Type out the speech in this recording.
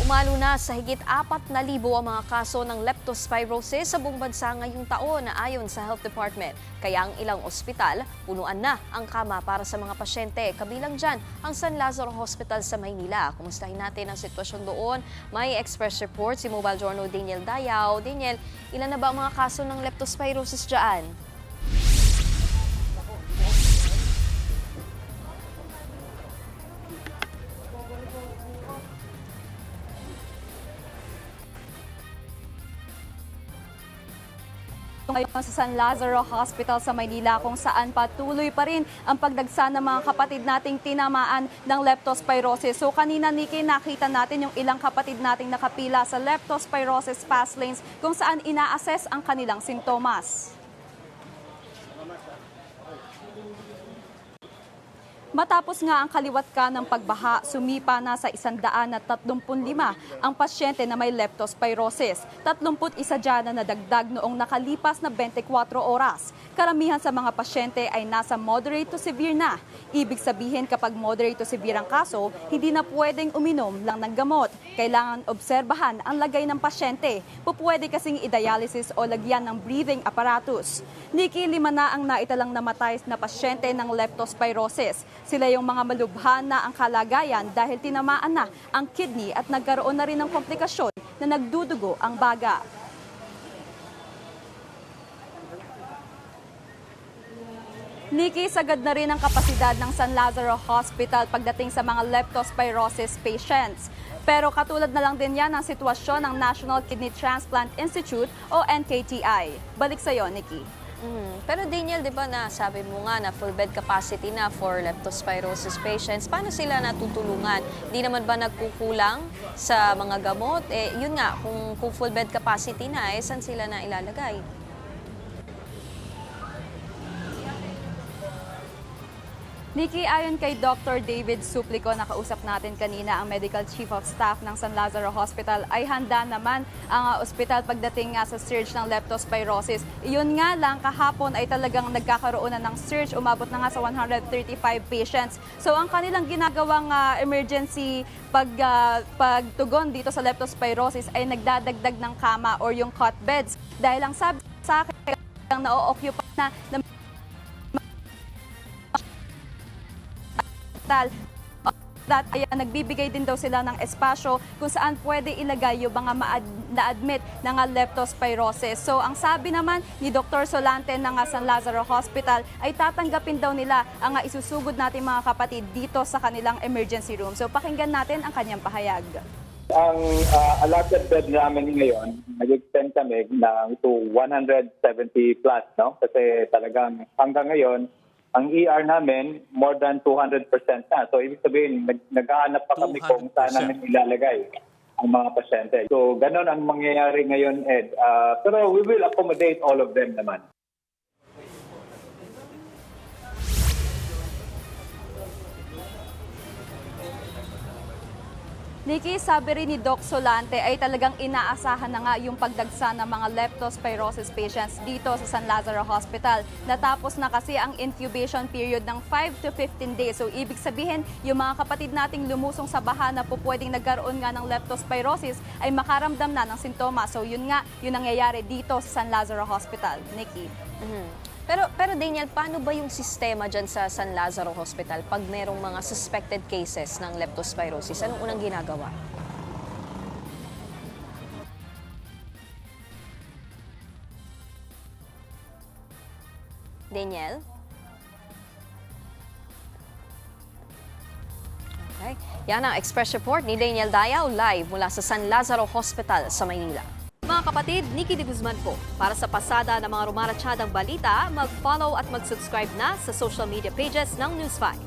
Umalo na sa higit 4,000 ang mga kaso ng leptospirosis sa buong bansa ngayong taon na ayon sa Health Department. Kaya ang ilang ospital, punuan na ang kama para sa mga pasyente. Kabilang dyan ang San Lazaro Hospital sa Maynila. Kumustahin natin ang sitwasyon doon. May Express Report si Mobile Journal Daniel Dayaw. Daniel, ilan na ba ang mga kaso ng leptospirosis dyan? Ngayon sa San Lazaro Hospital sa Maynila kung saan patuloy pa rin ang pagdagsa ng mga kapatid nating tinamaan ng leptospirosis. So kanina, Nikki, nakita natin yung ilang kapatid nating nakapila sa leptospirosis fast lanes kung saan ina-assess ang kanilang sintomas. Matapos nga ang kaliwat ka ng pagbaha, sumipa na sa 135 ang pasyente na may leptospirosis. 31 dyan na nadagdag noong nakalipas na 24 oras. Karamihan sa mga pasyente ay nasa moderate to severe na. Ibig sabihin kapag moderate to severe ang kaso, hindi na pwedeng uminom lang ng gamot. Kailangan obserbahan ang lagay ng pasyente. Pupwede kasing i-dialysis o lagyan ng breathing apparatus. Nikki, 5 na ang naitalang namatay na pasyente ng leptospirosis. Sila yung mga malubha na ang kalagayan dahil tinamaan na ang kidney at nagkaroon na rin ng komplikasyon na nagdudugo ang baga. Nikki, sagad na rin ang kapasidad ng San Lazaro Hospital pagdating sa mga leptospirosis patients. Pero katulad na lang din yan ang sitwasyon ng National Kidney Transplant Institute o NKTI. Balik sa iyo, Nikki. Pero Daniel, di ba nasabi mo nga na full bed capacity na for leptospirosis patients. Paano sila natutulungan? Di naman ba nagkukulang sa mga gamot? Yun nga, kung full bed capacity na, saan sila na ilalagay? Nikki, ayon kay Dr. David Suplico, nakausap natin kanina ang Medical Chief of Staff ng San Lazaro Hospital, ay handa naman ang ospital pagdating nga sa surge ng leptospirosis. Iyon nga lang, kahapon ay talagang nagkakaroon na ng surge, umabot na nga sa 135 patients. So ang kanilang ginagawang emergency pagtugon dito sa leptospirosis ay nagdadagdag ng kama or yung cot beds. Dahil ang sabi sa akin, na-o-occupy na nagbibigay din daw sila ng espasyo kung saan pwede ilagay yung mga na-admit ng leptospirosis. So ang sabi naman ni Dr. Solante ng San Lazaro Hospital ay tatanggapin daw nila ang isusugod natin mga kapatid dito sa kanilang emergency room. So pakinggan natin ang kanyang pahayag. Ang allotted bed namin ngayon, nag-extend kami to 170 plus, no? Kasi talagang hanggang ngayon, ang ER namin, more than 200% na. So, ibig sabihin, nag-aanap pa kami kung saan namin ilalagay ang mga pasyente. So, ganun ang mangyayari ngayon, Ed. Pero we will accommodate all of them naman. Nikki, sabi rin ni Doc Solante ay talagang inaasahan na nga yung pagdagsa ng mga leptospirosis patients dito sa San Lazaro Hospital. Natapos na kasi ang incubation period ng 5 to 15 days. So ibig sabihin, yung mga kapatid nating lumusong sa baha na po pwedeng nagkaroon nga ng leptospirosis ay makaramdam na ng sintomas. So yun nga, yun nangyayari dito sa San Lazaro Hospital. Nikki. Pero Daniel, paano ba yung sistema dyan sa San Lazaro Hospital pag merong mga suspected cases ng leptospirosis? Anong unang ginagawa? Daniel? Okay. Yan ang Express Report ni Daniel Dayaw live mula sa San Lazaro Hospital sa Maynila. Mga kapatid, Nikki de Guzman po. Para sa pasada ng mga rumaratsyadang balita, mag-follow at mag-subscribe na sa social media pages ng News 5.